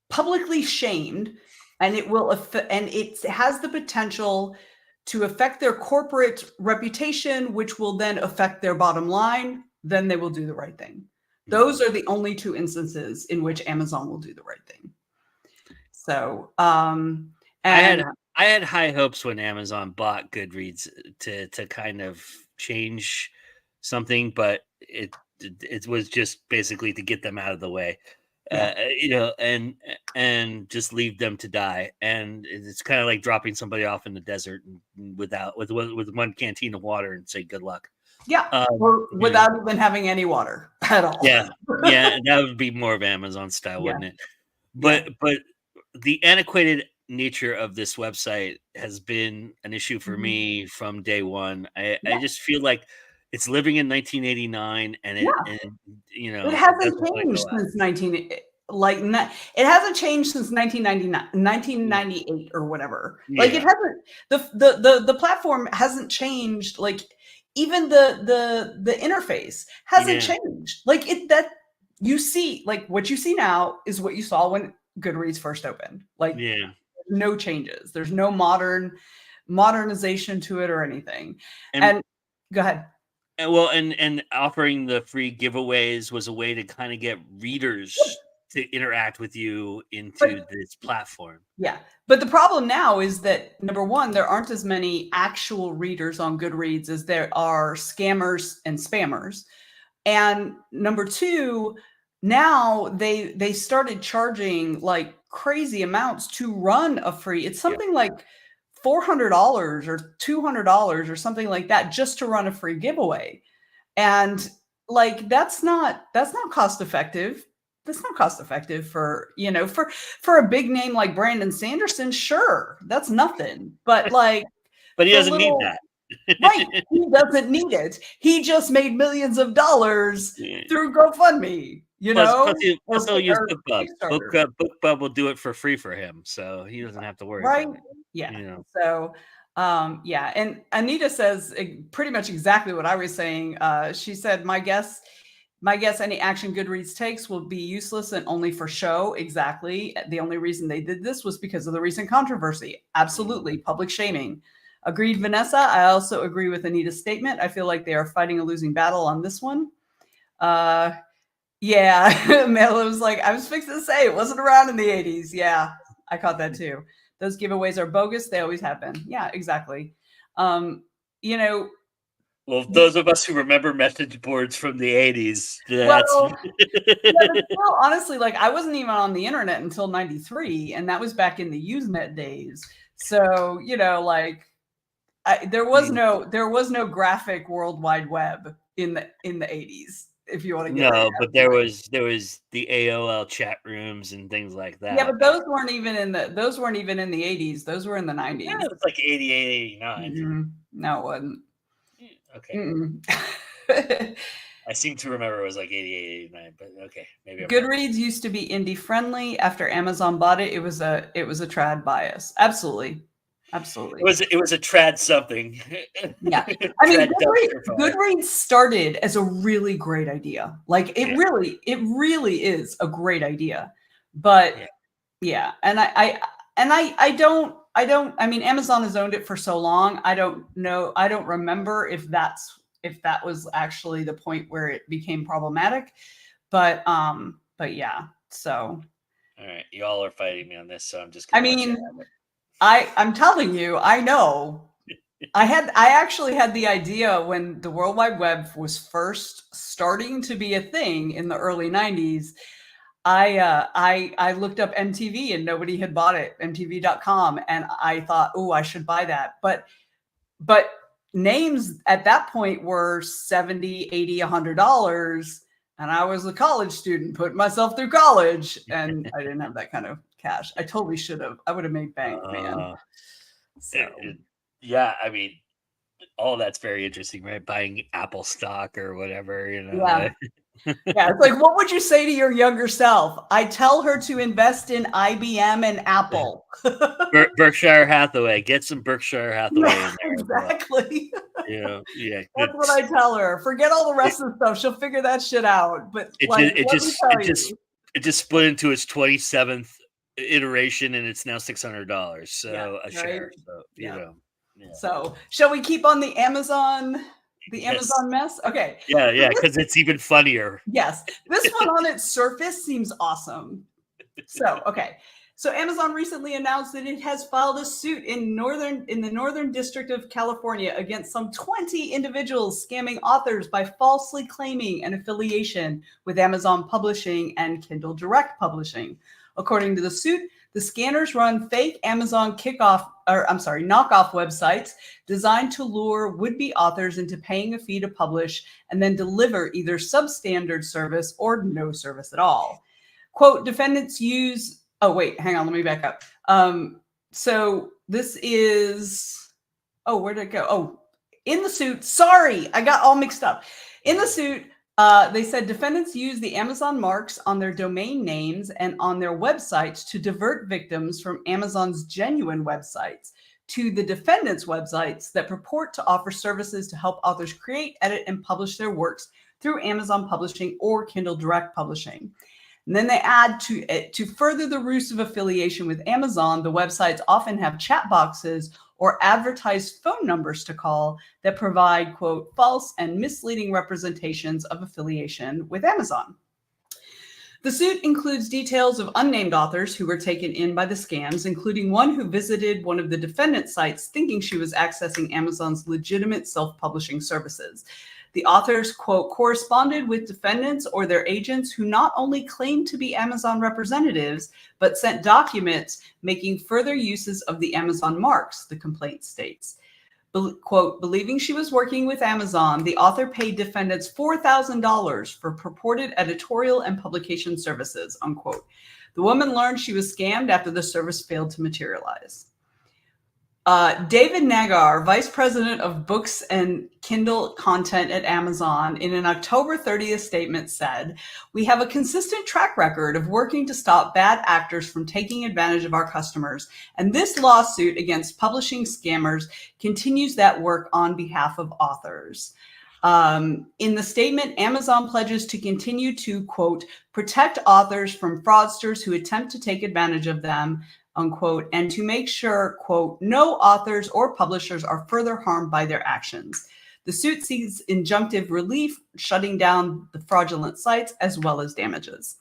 publicly shamed and it has the potential to affect their corporate reputation, which will then affect their bottom line, then they will do the right thing. Those are the only two instances in which Amazon will do the right thing. So, I had high hopes when Amazon bought Goodreads to kind of change something, but it was just basically to get them out of the way, and just leave them to die. And it's kind of like dropping somebody off in the desert with one canteen of water and say good luck. Yeah, or without even having any water at all. Yeah, that would be more of Amazon style, wouldn't it? But the antiquated nature of this website has been an issue for me from day one. I just feel like it's living in 1989, and it hasn't changed since 1998 or whatever. Yeah. Like, it hasn't. The platform hasn't changed. Like, even the interface hasn't changed. Like, you see, like, what you see now is what you saw when Goodreads first opened. Like, no changes. There's no modernization to it or anything. And go ahead. And offering the free giveaways was a way to kind of get readers to interact with you into this platform. Yeah. But the problem now is that, number one, there aren't as many actual readers on Goodreads as there are scammers and spammers. And number two, now they started charging like crazy amounts to run a free. It's something like $400 or $200 or something like that just to run a free giveaway. And like that's not cost effective. That's not cost effective for, for a big name like Brandon Sanderson. Sure, that's nothing. But like But he for doesn't need little that. right, he doesn't need it. He just made millions of dollars Yeah. through GoFundMe, Plus or he'll use BookBub. Kickstarter. BookBub will do it for free for him, so he doesn't have to worry Right? about it. Yeah. So, yeah. And Anita says pretty much exactly what I was saying. She said, my guess, any action Goodreads takes will be useless and only for show. Exactly. The only reason they did this was because of the recent controversy. Absolutely. Public shaming. Agreed, Vanessa. I also agree with Anita's statement. I feel like they are fighting a losing battle on this one. Yeah, Mel was like, I was fixing to say it wasn't around in the 80s. Yeah, I caught that too. Those giveaways are bogus. They always have been. Yeah, exactly. You know, Well, those of us who remember message boards from the 80s, that's well, yeah, but still, honestly, like I wasn't even on the internet until 93, and that was back in the Usenet days. So, like there was no graphic World Wide Web in the 80s. If you want to get no, but there was the AOL chat rooms and things like that. Yeah, but those weren't even in the 80s. Those were in the 90s. Yeah, it was like 88, 89. Mm-hmm. No, it wasn't. Okay. I seem to remember it was like 88, 89, but okay, maybe. Goodreads used to be indie friendly. After Amazon bought it, it was a trad bias. Absolutely. It was a trad something. Yeah. I mean, Goodreads started as a really great idea. Like it really is a great idea. But yeah. And I mean, Amazon has owned it for so long. I don't know. I don't remember if that was actually the point where it became problematic. But yeah. So. All right. Y'all are fighting me on this. So I'm just I'm telling you, I know. I actually had the idea when the World Wide Web was first starting to be a thing in the early 90s. I looked up MTV and nobody had bought it, MTV.com, and I thought, oh, I should buy that. But names at that point were $70, $80, $100, and I was a college student putting myself through college, and I didn't have that kind of cash. I totally should have. I would have made bank, man. So. Yeah, I mean, all that's very interesting, right? Buying Apple stock or whatever, Yeah. Yeah, it's like, what would you say to your younger self? I tell her to invest in IBM and Apple. Berkshire Hathaway. Get some Berkshire Hathaway in there. Exactly. Yeah. That's what I tell her. Forget all the rest of the stuff. She'll figure that shit out. But it just split into its 27th iteration, and it's now $600. So a share. So Yeah. So shall we keep on the Amazon? Amazon mess? Okay. Yeah, because it's even funnier. Yes. This one on its surface seems awesome. So, okay. So Amazon recently announced that it has filed a suit in the Northern District of California against some 20 individuals scamming authors by falsely claiming an affiliation with Amazon Publishing and Kindle Direct Publishing. According to the suit, the scanners run fake Amazon knockoff websites designed to lure would-be authors into paying a fee to publish and then deliver either substandard service or no service at all. Quote, defendants use... Oh, wait, hang on. Let me back up. So this is... Oh, where did it go? Oh, in the suit. Sorry, I got all mixed up. In the suit, they said defendants use the Amazon marks on their domain names and on their websites to divert victims from Amazon's genuine websites to the defendants' websites that purport to offer services to help authors create, edit, and publish their works through Amazon Publishing or Kindle Direct Publishing. And then they add to further the ruse of affiliation with Amazon, the websites often have chat boxes or advertised phone numbers to call that provide, quote, false and misleading representations of affiliation with Amazon. The suit includes details of unnamed authors who were taken in by the scams, including one who visited one of the defendant sites thinking she was accessing Amazon's legitimate self-publishing services. The authors, quote, corresponded with defendants or their agents who not only claimed to be Amazon representatives, but sent documents making further uses of the Amazon marks, the complaint states. Quote, believing she was working with Amazon, the author paid defendants $4,000 for purported editorial and publication services, unquote. The woman learned she was scammed after the service failed to materialize. David Nagar, vice president of books and Kindle content at Amazon, in an October 30th statement said, "We have a consistent track record of working to stop bad actors from taking advantage of our customers, and this lawsuit against publishing scammers continues that work on behalf of authors." In the statement, Amazon pledges to continue to, quote, protect authors from fraudsters who attempt to take advantage of them, unquote, and to make sure, quote, no authors or publishers are further harmed by their actions. The suit seeks injunctive relief, shutting down the fraudulent sites as well as damages.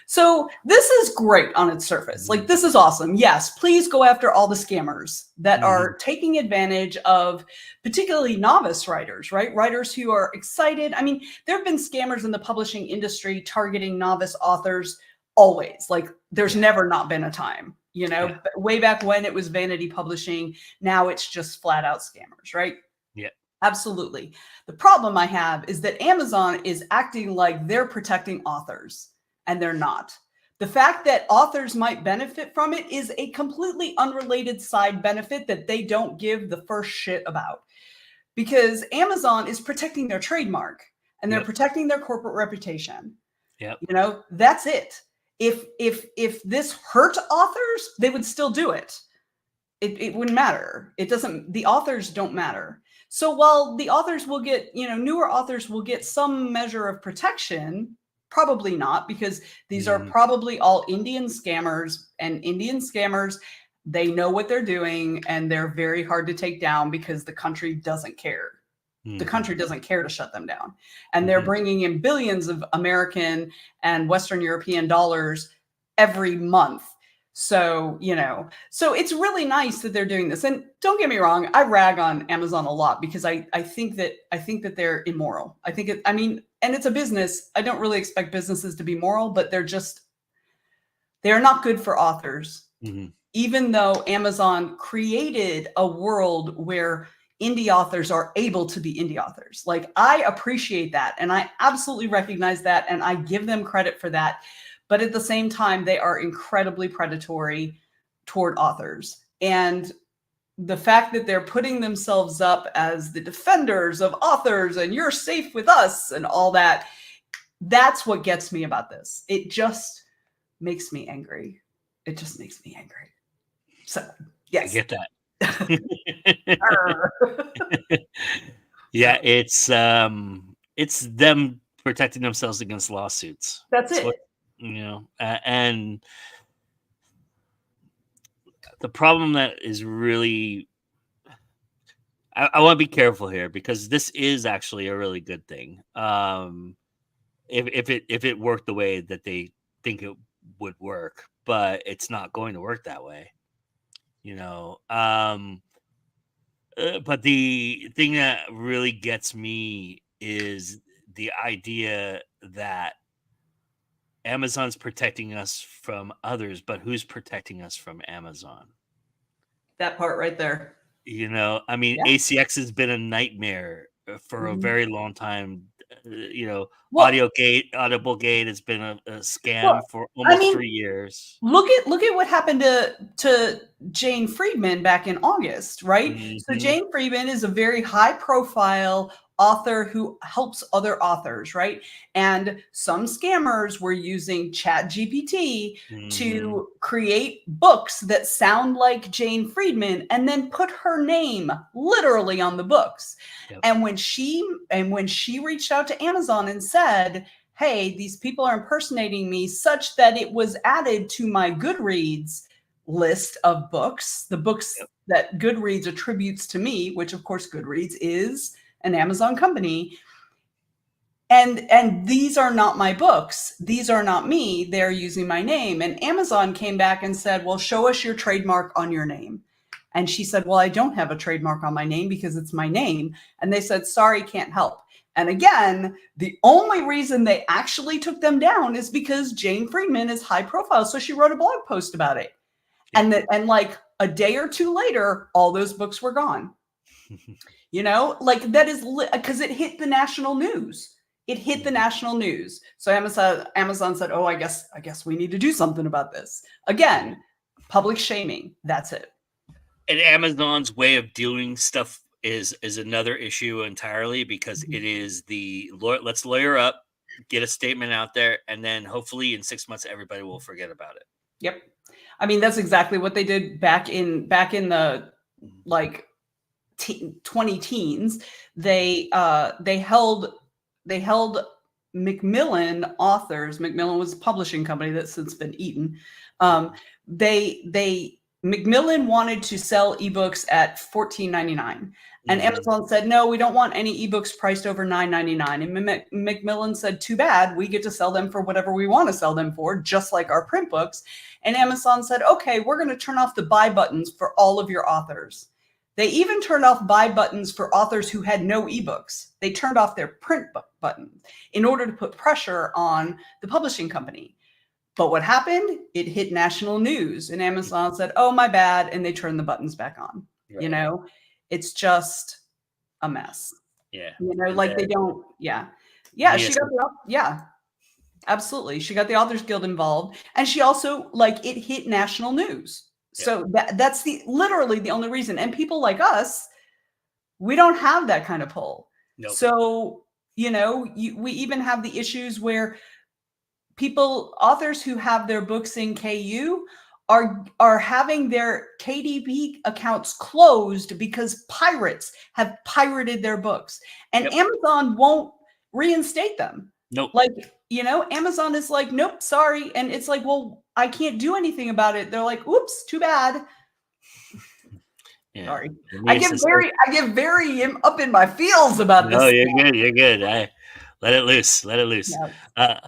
So this is great on its surface. Like, this is awesome. Yes, please go after all the scammers that are taking advantage of particularly novice writers, right? Writers who are excited. I mean, there have been scammers in the publishing industry targeting novice authors always. Like, there's never not been a time, you know, way back when it was vanity publishing. Now it's just flat out scammers, right? Yeah. Absolutely. The problem I have is that Amazon is acting like they're protecting authors. And they're not. The fact that authors might benefit from it is a completely unrelated side benefit that they don't give the first shit about. Because Amazon is protecting their trademark and they're protecting their corporate reputation. Yep. You know, that's it. If this hurt authors, they would still do it. It wouldn't matter. It doesn't, the authors don't matter. So while the authors will get, you know, newer authors will get some measure of protection, probably not, because these are probably all Indian scammers, and Indian scammers, they know what they're doing and they're very hard to take down because the country doesn't care. The country doesn't care to shut them down. And they're bringing in billions of American and Western European dollars every month. So, you know, so it's really nice that they're doing this. And don't get me wrong, I rag on Amazon a lot because I think that they're immoral. I think and it's a business. I don't really expect businesses to be moral, but they're not good for authors. Even though Amazon created a world where indie authors are able to be indie authors. Like, I appreciate that. And I absolutely recognize that. And I give them credit for that. But at the same time, they are incredibly predatory toward authors. And the fact that they're putting themselves up as the defenders of authors and you're safe with us and all that, that's what gets me about this. It just makes me angry. It just makes me angry. So, yes. I get that. Yeah, it's them protecting themselves against lawsuits. That's it. You know, and the problem that is really, I want to be careful here because this is actually a really good thing. If it worked the way that they think it would work, but it's not going to work that way, you know. But the thing that really gets me is the idea that Amazon's protecting us from others, but who's protecting us from Amazon? That part right there. You know, I mean, ACX has been a nightmare for a very long time. You know, Audiblegate has been a scam for almost 3 years. Look at what happened to Jane Friedman back in August, right? So Jane Friedman is a very high profile author who helps other authors, right? And some scammers were using ChatGPT to create books that sound like Jane Friedman and then put her name literally on the books. And when she reached out to Amazon and said, hey, these people are impersonating me, such that it was added to my Goodreads list of books, the books that Goodreads attributes to me, which of course Goodreads is an Amazon company. And these are not my books. These are not me. They're using my name. And Amazon came back and said, well, show us your trademark on your name. And she said, well, I don't have a trademark on my name because it's my name. And they said, sorry, can't help. And again, the only reason they actually took them down is because Jane Friedman is high profile. So she wrote a blog post about it. Yeah. And like a day or two later, all those books were gone. You know, like that is because it hit the national news. It hit the national news. So Amazon said, "Oh, I guess we need to do something about this." Again, public shaming. That's it. And Amazon's way of doing stuff is another issue entirely, because it is let's lawyer up, get a statement out there, and then hopefully in 6 months everybody will forget about it. Yep. I mean, that's exactly what they did back in the like 20 teens. They held Macmillan authors. Macmillan was a publishing company that's since been eaten. Macmillan wanted to sell ebooks at $14.99, and Amazon said, "No, we don't want any ebooks priced over $9.99." And Macmillan said, "Too bad. We get to sell them for whatever we want to sell them for, just like our print books." And Amazon said, "Okay, we're going to turn off the buy buttons for all of your authors." They even turned off buy buttons for authors who had no ebooks. They turned off their print button in order to put pressure on the publishing company. But what happened? It hit national news, and Amazon said, "Oh, my bad," and they turned the buttons back on. Right. You know, it's just a mess. Yeah. You know, like they don't. Yeah. Yeah. She got absolutely. She got the Authors Guild involved, and she also it hit national news. Yeah. So that's literally the only reason. And people like us, we don't have that kind of pull. Nope. So, you know, we even have the issues where authors who have their books in KU are having their KDP accounts closed because pirates have pirated their books, and Amazon won't reinstate them. Nope. Like, you know, Amazon is like, "Nope, sorry." And it's like, "Well, I can't do anything about it." They're like, "Oops, too bad." Yeah. Sorry. I get very up in my feels about this. No, you're good. Let it loose. Yeah.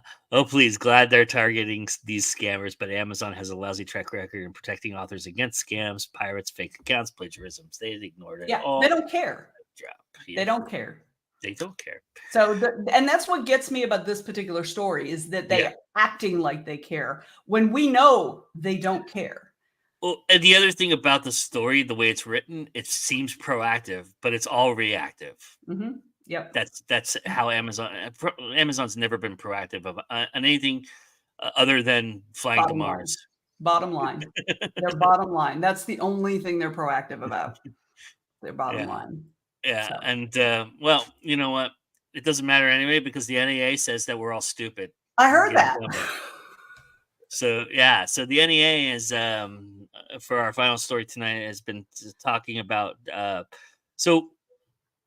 Please, glad they're targeting these scammers, but Amazon has a lousy track record in protecting authors against scams, pirates, fake accounts, plagiarisms. They ignored it. Yeah, they don't care. They don't care. They don't care. So, and that's what gets me about this particular story is that they are acting like they care when we know they don't care. Well, and the other thing about the story, the way it's written, it seems proactive, but it's all reactive. Mm-hmm. Yep. That's how Amazon's never been proactive on anything other than flying to Mars. Bottom line. Their bottom line. That's the only thing they're proactive about. Their bottom line. Yeah. So. And well, you know what? It doesn't matter anyway, because the NEA says that we're all stupid. I heard that. So so the NEA is for our final story tonight has been talking about so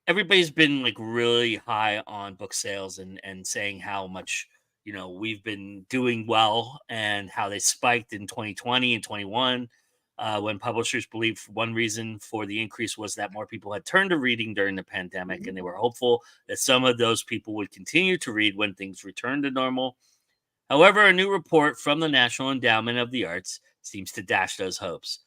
everybody's been like really high on book sales and saying how much, you know, we've been doing well and how they spiked in 2020 and 21 when publishers believed one reason for the increase was that more people had turned to reading during the pandemic, and they were hopeful that some of those people would continue to read when things returned to normal. However, a new report from the National Endowment of the Arts seems to dash those hopes.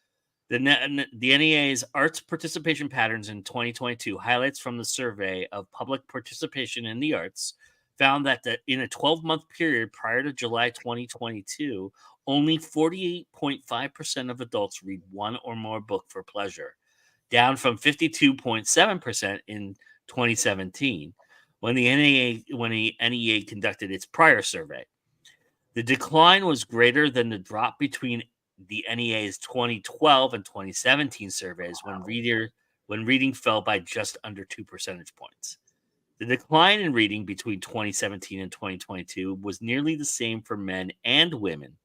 The NEA's arts participation patterns in 2022 highlights from the survey of public participation in the arts found that in a 12-month period prior to July 2022, only 48.5% of adults read one or more book for pleasure, down from 52.7% in 2017 when the NEA conducted its prior survey. The decline was greater than the drop between the NEA's 2012 and 2017 surveys when reading fell by just under 2 percentage points. The decline in reading between 2017 and 2022 was nearly the same for men and women.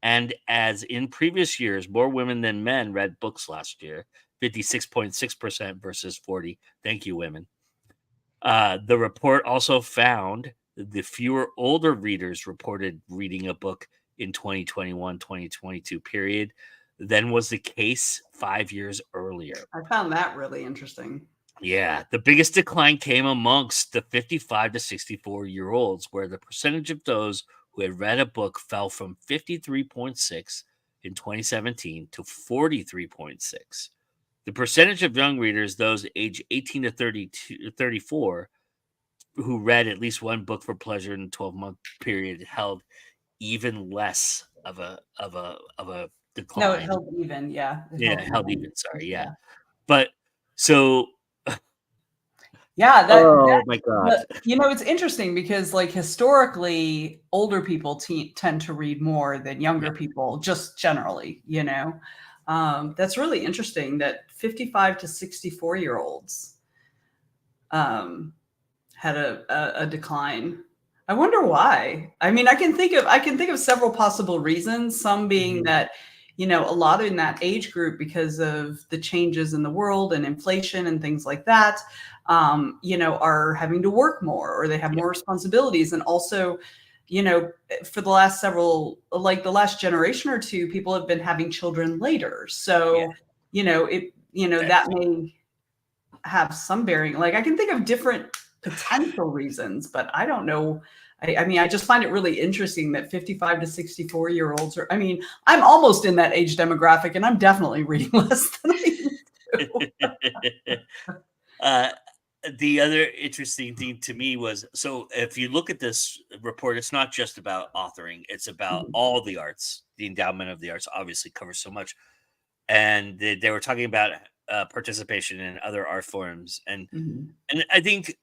And as in previous years, more women than men read books last year, 56.6% versus 40%. Thank you, women. The report also found the fewer older readers reported reading a book in 2021-2022 period than was the case 5 years earlier. I found that really interesting. Yeah, the biggest decline came amongst the 55 to 64-year-olds, where the percentage of those who had read a book fell from 53.6 in 2017 to 43.6. The percentage of young readers, those age 18 to 34, who read at least one book for pleasure in a 12-month period held even less of a No, it decline. held even. Yeah, it Yeah, held held even. even. Sorry, yeah. Yeah. But so, Yeah, oh my God, it's interesting because like historically, older people tend to read more than younger yeah, people, just generally. That's really interesting that 55 to 64-year-olds had a decline. I wonder why. I mean, I can think of several possible reasons. Some being mhm, that a lot in that age group, because of the changes in the world and inflation and things like that, are having to work more, or they have yeah, more responsibilities, and also, for the last generation or two, people have been having children later. yeah. So, that That's may have some bearing. Like I can think of different potential reasons, but I don't know. I mean, I just find it really interesting that 55 to 64-year-olds are, I mean, I'm almost in that age demographic and I'm definitely reading less than I used to. uh, the other interesting thing to me was, so if you look at this report, it's not just about authoring; it's about Mhm, all the arts. The endowment of the arts obviously covers so much, and they were talking about participation in other art forms, mhm. and I think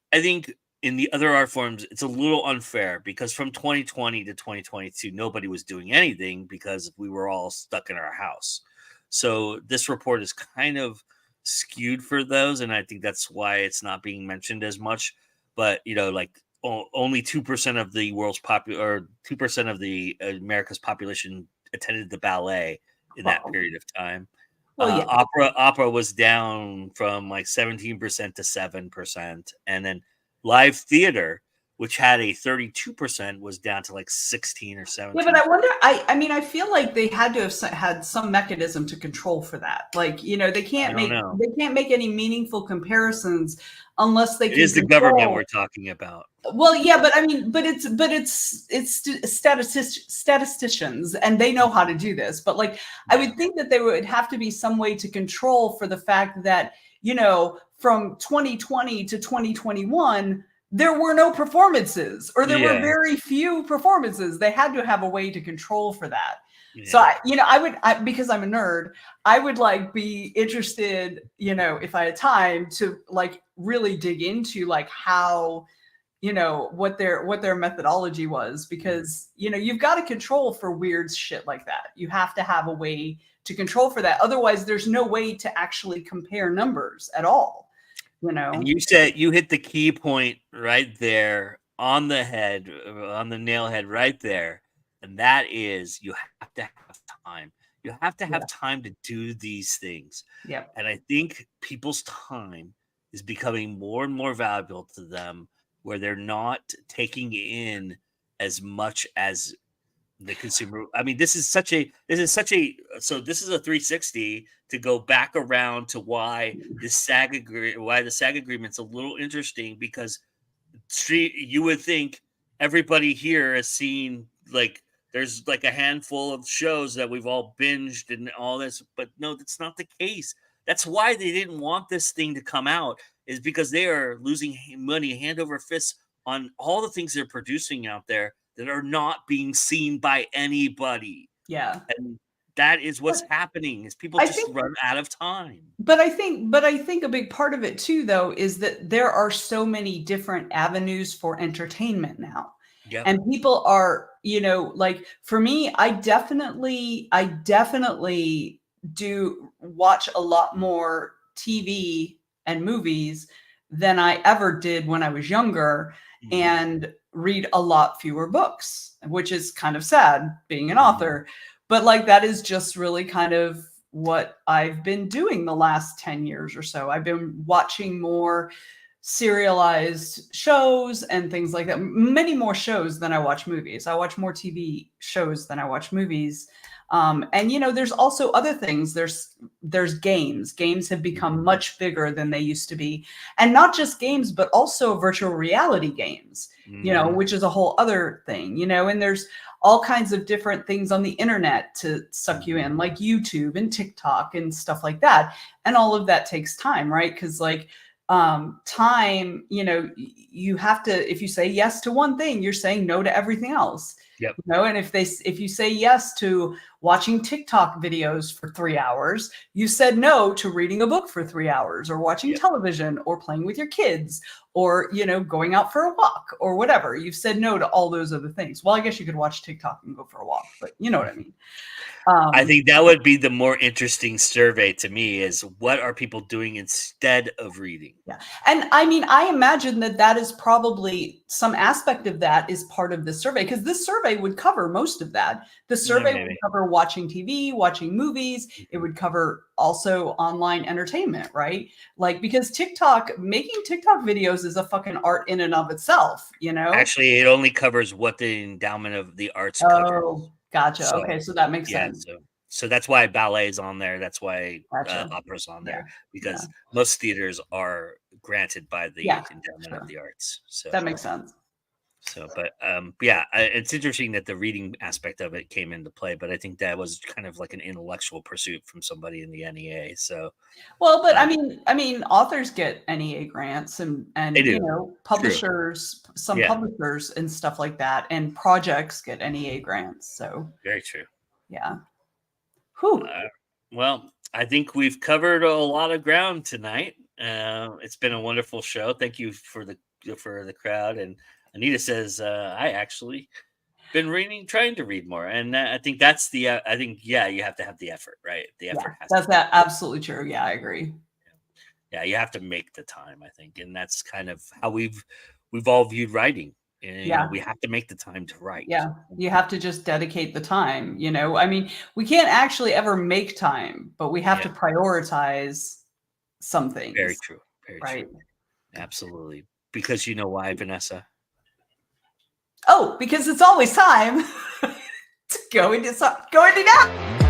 in the other art forms, it's a little unfair because from 2020 to 2022, nobody was doing anything because we were all stuck in our house. So this report is kind of skewed for those, and I think that's why it's not being mentioned as much. But like only 2% of the world's popular, or 2% of the America's population attended the ballet in that Well, period of time. well, yeah. Opera was down from like 17% to 7%, and then live theater, which had a 32%, was down to like 16 or Yeah, but 17. I wonder. I mean, I feel like they had to have had some mechanism to control for that. Like, they I can't don't make know. they can't make any meaningful comparisons unless they It can is the government control. we're talking about. Well, yeah, but I mean, it's statisticians, and they know how to do this. But like, I Yeah. would think that there would have to be some way to control for the fact that from 2020 to 2021, there were no performances, or there were Yeah. very few performances. They had to have a way to control for that. So Yeah. because I'm a nerd, I would like be interested, if I had time to like really dig into like how what their methodology was, Mhm. because you've got to control for weird shit like that. You have to have a way to control for that, otherwise there's no way to actually compare numbers at all. And you said you hit the key point right there on the head, on the nail head right there. And that is, you have to have time. You have to have Yeah. time to do these things. Yep. And I think people's time is becoming more and more valuable to them, where they're not taking in as much as the consumer. I mean, this is a 360 to go back around to why the SAG agreement's a little interesting, because street you would think everybody here has seen, like, there's like a handful of shows that we've all binged and all this, but no, that's not the case. That's why they didn't want this thing to come out, is because they are losing money hand over fist on all the things they're producing out there that are not being seen by anybody. Yeah. And that is what's But happening, is people I just think run out of time. but I think a big part of it too, though, is that there are so many different avenues for entertainment now. Yep. And people are, like for me, I definitely do watch a lot more TV and movies than I ever did when I was younger, Mhm. and read a lot fewer books, which is kind of sad being an Mhm. author. But like that is just really kind of what I've been doing the last 10 years or so. I've been watching more serialized shows and things like that. Many more shows than I watch movies. I watch more TV shows than I watch movies. And there's also other things. There's games. Games have become much bigger than they used to be, and not just games, but also virtual reality games. Mhm. Which is a whole other thing. And there's all kinds of different things on the internet to suck you Mhm. in, like YouTube and TikTok and stuff like that. And all of that takes time, right? Because like time, you have to, if you say yes to one thing, you're saying no to everything else. Yep. And if you say yes to watching TikTok videos for 3 hours, you said no to reading a book for 3 hours, or watching television, or playing with your kids, or going out for a walk, or whatever. You've said no to all those other things. Well, I guess you could watch TikTok and go for a walk, but you know what I mean. I think that would be the more interesting survey to me, is what are people doing instead of reading? Yeah. And I mean, I imagine that is probably some aspect of that is part of this survey, because this survey would cover most of that. The survey would cover watching TV, watching movies. It would cover also online entertainment, right? Like, because making TikTok videos is a fucking art in and of itself, Actually, it only covers what the endowment of the arts covers. Oh, gotcha. So, okay, so that makes sense. So that's why ballet is on there. That's why opera's on there, because most theaters are granted by the endowment of the arts. So that makes sense. So, but it's interesting that the reading aspect of it came into play, but I think that was kind of like an intellectual pursuit from somebody in the NEA. So, well, but I mean, authors get NEA grants, and they do. Publishers, some publishers and stuff like that, and projects get NEA grants. So very true. Yeah. Whew. Well, I think we've covered a lot of ground tonight. It's been a wonderful show. Thank you for the crowd. And Anita says, I actually been trying to read more. And I think that's you have to have the effort, right? The effort has to be. Absolutely true. Yeah, I agree. Yeah, you have to make the time, I think. And that's kind of how we've all viewed writing. And, we have to make the time to write. Yeah, you have to just dedicate the time. I mean, we can't actually ever make time, but we have to prioritize some things. Very true. Very true. Absolutely. Because you know why, Vanessa? Oh, because it's always time to go into nap.